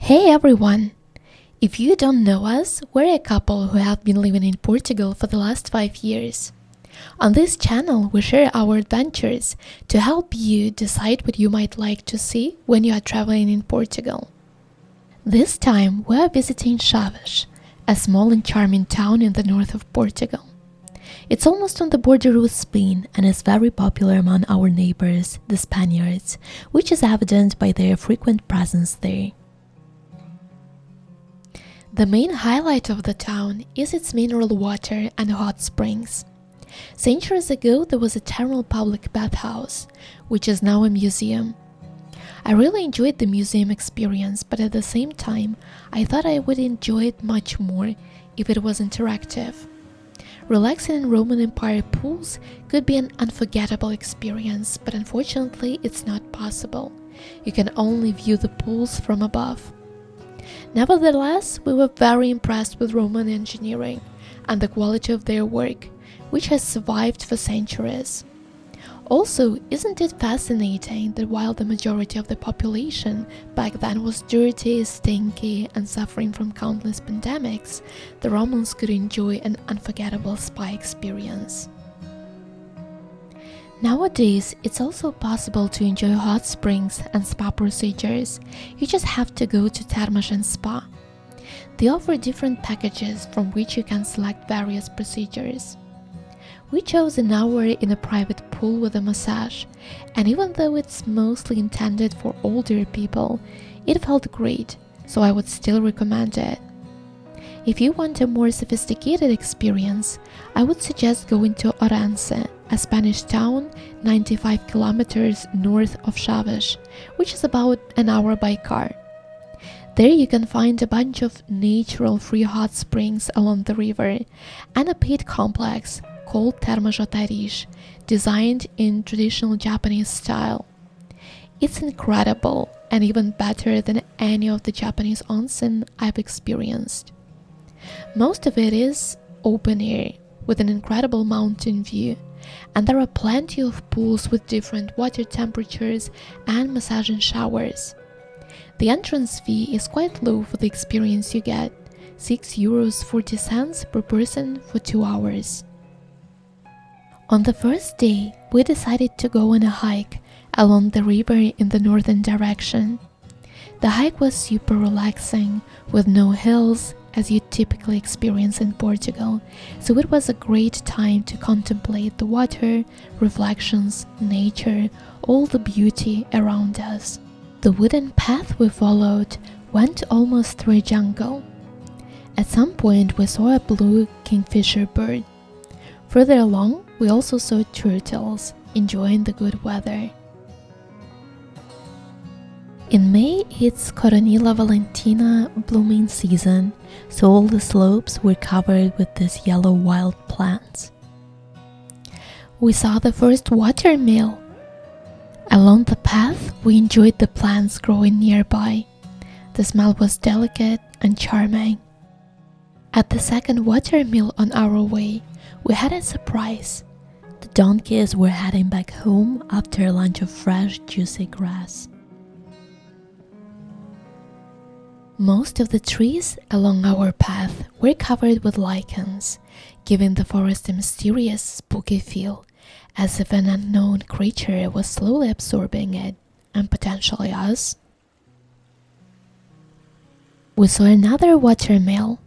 Hey everyone! If you don't know us, we're a couple who have been living in Portugal for the last 5 years. On this channel, we share our adventures to help you decide what you might like to see when you are traveling in Portugal. This time, we are visiting Chaves, a small and charming town in the north of Portugal. It's almost on the border with Spain and is very popular among our neighbors, the Spaniards, which is evident by their frequent presence there. The main highlight of the town is its mineral water and hot springs. Centuries ago, there was a thermal public bathhouse, which is now a museum. I really enjoyed the museum experience, but at the same time, I thought I would enjoy it much more if it was interactive. Relaxing in Roman Empire pools could be an unforgettable experience, but unfortunately, it's not possible. You can only view the pools from above. Nevertheless, we were very impressed with Roman engineering and the quality of their work, which has survived for centuries. Also, isn't it fascinating that while the majority of the population back then was dirty, stinky, and suffering from countless pandemics, the Romans could enjoy an unforgettable spa experience. Nowadays, it's also possible to enjoy hot springs and spa procedures. You just have to go to Termas and Spa. They offer different packages from which you can select various procedures. We chose an hour in a private pool with a massage, and even though it's mostly intended for older people, it felt great, so I would still recommend it. If you want a more sophisticated experience, I would suggest going to Orense, a Spanish town 95 kilometers north of Chaves, which is about an hour by car. There you can find a bunch of natural free hot springs along the river and a paid complex called Termas designed in traditional Japanese style. It's incredible and even better than any of the Japanese onsen I've experienced. Most of it is open air with an incredible mountain view, and there are plenty of pools with different water temperatures and massaging showers. The entrance fee is quite low for the experience you get, €6.40 per person for 2 hours. On the first day, we decided to go on a hike along the river in the northern direction. The hike was super relaxing, with no hills, as you typically experience in Portugal, so it was a great time to contemplate the water, reflections, nature, all the beauty around us. The wooden path we followed went almost through a jungle. At some point we saw a blue kingfisher bird. Further along, we also saw turtles, enjoying the good weather. In May, it's Coronilla Valentina blooming season, so all the slopes were covered with these yellow wild plants. We saw the first watermill. Along the path, we enjoyed the plants growing nearby. The smell was delicate and charming. At the second watermill on our way, we had a surprise. The donkeys were heading back home after a lunch of fresh, juicy grass. Most of the trees along our path were covered with lichens, giving the forest a mysterious, spooky feel, as if an unknown creature was slowly absorbing it, and potentially us. We saw another watermill.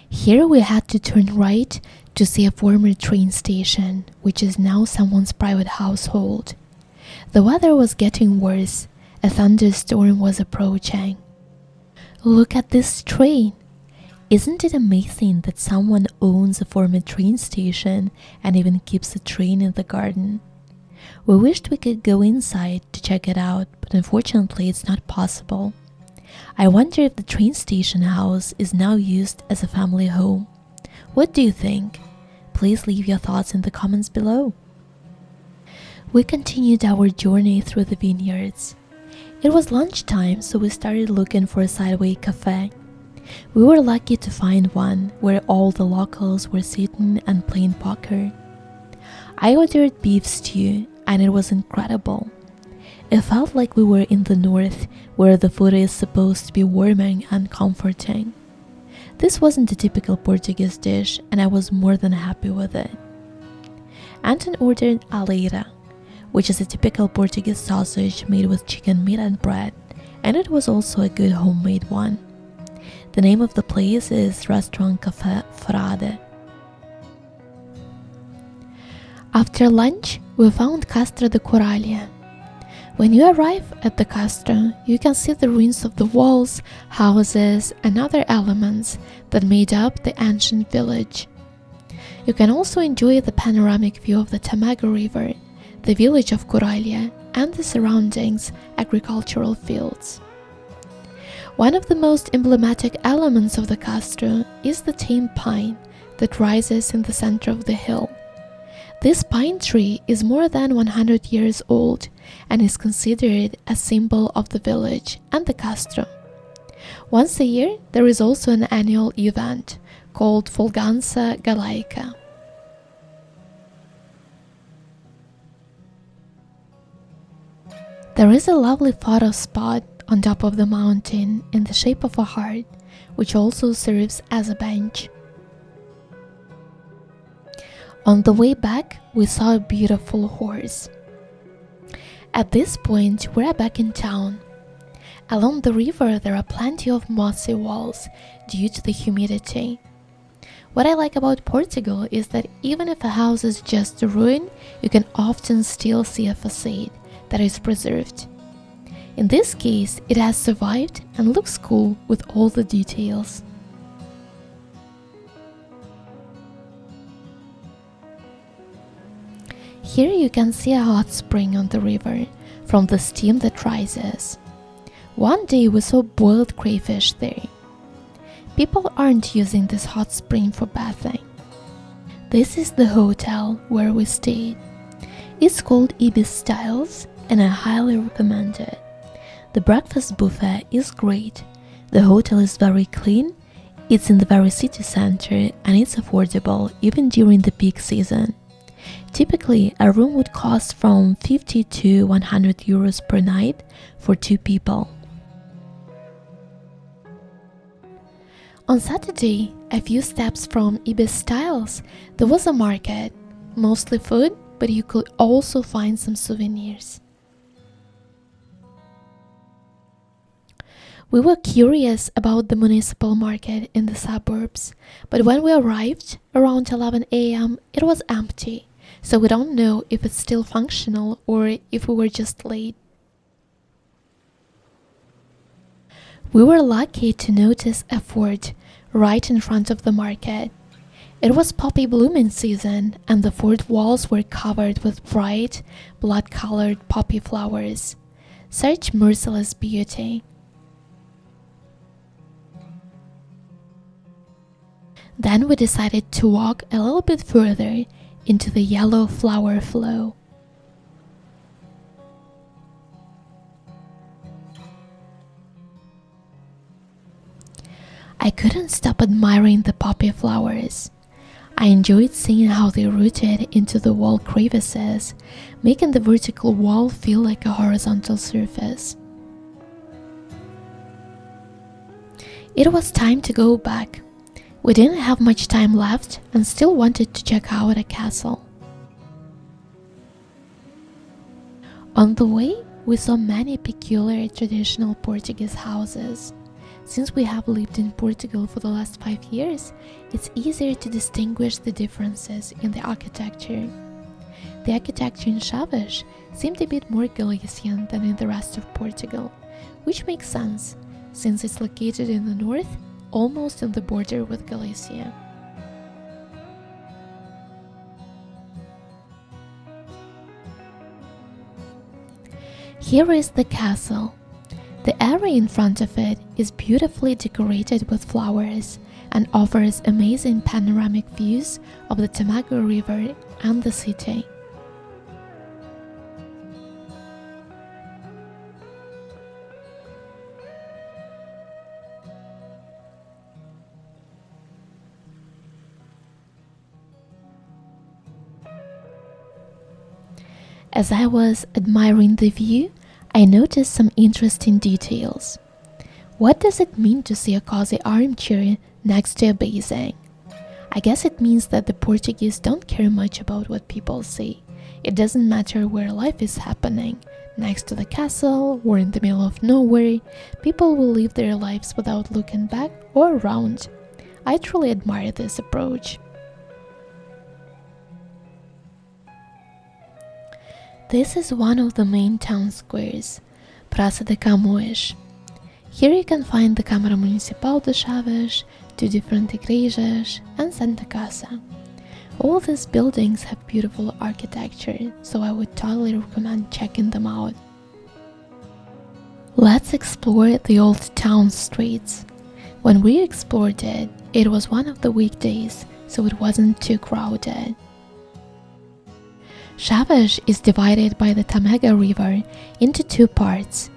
Here we had to turn right to see a former train station, which is now someone's private household. The weather was getting worse. A thunderstorm was approaching. Look at this train! Isn't it amazing that someone owns a former train station and even keeps a train in the garden? We wished we could go inside to check it out, but unfortunately it's not possible. I wonder if the train station house is now used as a family home. What do you think? Please leave your thoughts in the comments below. We continued our journey through the vineyards. It was lunchtime, so we started looking for a sideway cafe. We were lucky to find one where all the locals were sitting and playing poker. I ordered beef stew, and it was incredible. It felt like we were in the north, where the food is supposed to be warming and comforting. This wasn't a typical Portuguese dish, and I was more than happy with it. Anton ordered aleira, which is a typical Portuguese sausage made with chicken meat and bread, and it was also a good homemade one. The name of the place is Restaurant Café Frade. After lunch, we found Castro de Corallia. When you arrive at the Castro, you can see the ruins of the walls, houses, and other elements that made up the ancient village. You can also enjoy the panoramic view of the Tamago River, the village of Corallia, and the surroundings agricultural fields. One of the most emblematic elements of the Castro is the tame pine that rises in the center of the hill. This pine tree is more than 100 years old and is considered a symbol of the village and the Castro. Once a year, there is also an annual event called Folgança Galaica. There is a lovely photo spot on top of the mountain in the shape of a heart, which also serves as a bench. On the way back, we saw a beautiful horse. At this point, we're back in town. Along the river, there are plenty of mossy walls due to the humidity. What I like about Portugal is that even if a house is just a ruin, you can often still see a facade that is preserved. In this case, it has survived and looks cool with all the details. Here you can see a hot spring on the river from the steam that rises. One day we saw boiled crayfish there. People aren't using this hot spring for bathing. This is the hotel where we stayed. It's called Ibis Styles and I highly recommend it. The breakfast buffet is great. The hotel is very clean. It's in the very city center and it's affordable even during the peak season. Typically, a room would cost from 50 to 100 euros per night for 2 people. On Saturday, a few steps from Ibis Styles, there was a market, mostly food, but you could also find some souvenirs. We were curious about the municipal market in the suburbs, but when we arrived around 11 a.m., it was empty, so we don't know if it's still functional or if we were just late. We were lucky to notice a fort right in front of the market. It was poppy blooming season and the fort walls were covered with bright, blood-colored poppy flowers. Such merciless beauty. Then we decided to walk a little bit further into the yellow flower flow. I couldn't stop admiring the poppy flowers. I enjoyed seeing how they rooted into the wall crevices, making the vertical wall feel like a horizontal surface. It was time to go back. We didn't have much time left and still wanted to check out a castle. On the way, we saw many peculiar traditional Portuguese houses. Since we have lived in Portugal for the last 5 years, it's easier to distinguish the differences in the architecture. The architecture in Chaves seemed a bit more Galician than in the rest of Portugal, which makes sense, since it's located in the north, almost on the border with Galicia. Here is the castle. The area in front of it is beautifully decorated with flowers and offers amazing panoramic views of the Tamago River and the city. As I was admiring the view, I noticed some interesting details. What does it mean to see a cozy armchair next to a basin? I guess it means that the Portuguese don't care much about what people say. It doesn't matter where life is happening. Next to the castle or in the middle of nowhere, people will live their lives without looking back or around. I truly admire this approach. This is one of the main town squares, Praça de Camões. Here you can find the Câmara Municipal de Chaves, two different igrejas, and Santa Casa. All these buildings have beautiful architecture, so I would totally recommend checking them out. Let's explore the old town streets. When we explored it, it was one of the weekdays, so it wasn't too crowded. Chaves is divided by the Tamega River into two parts.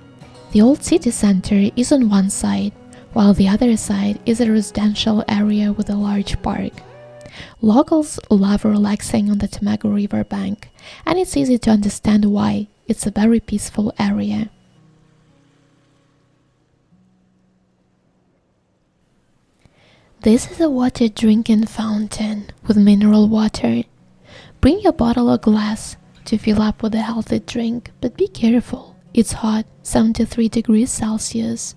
The old city center is on one side, while the other side is a residential area with a large park. Locals love relaxing on the Tamega River bank, and it's easy to understand why. It's a very peaceful area. This is a water drinking fountain with mineral water. Bring your bottle or glass to fill up with a healthy drink, but be careful. It's hot, 73 degrees Celsius.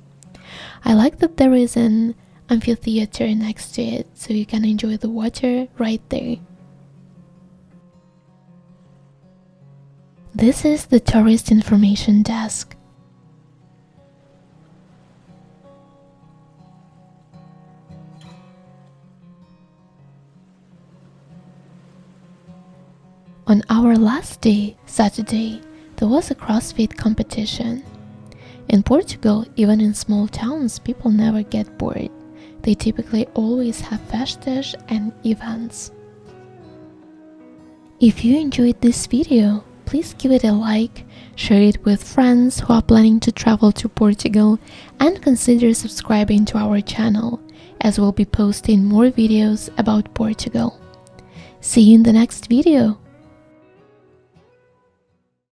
I like that there is an amphitheater next to it, so you can enjoy the water right there. This is the tourist information desk. On our last day, Saturday, there was a CrossFit competition. In Portugal, even in small towns, people never get bored. They typically always have festas and events. If you enjoyed this video, please give it a like, share it with friends who are planning to travel to Portugal, and consider subscribing to our channel, as we'll be posting more videos about Portugal. See you in the next video!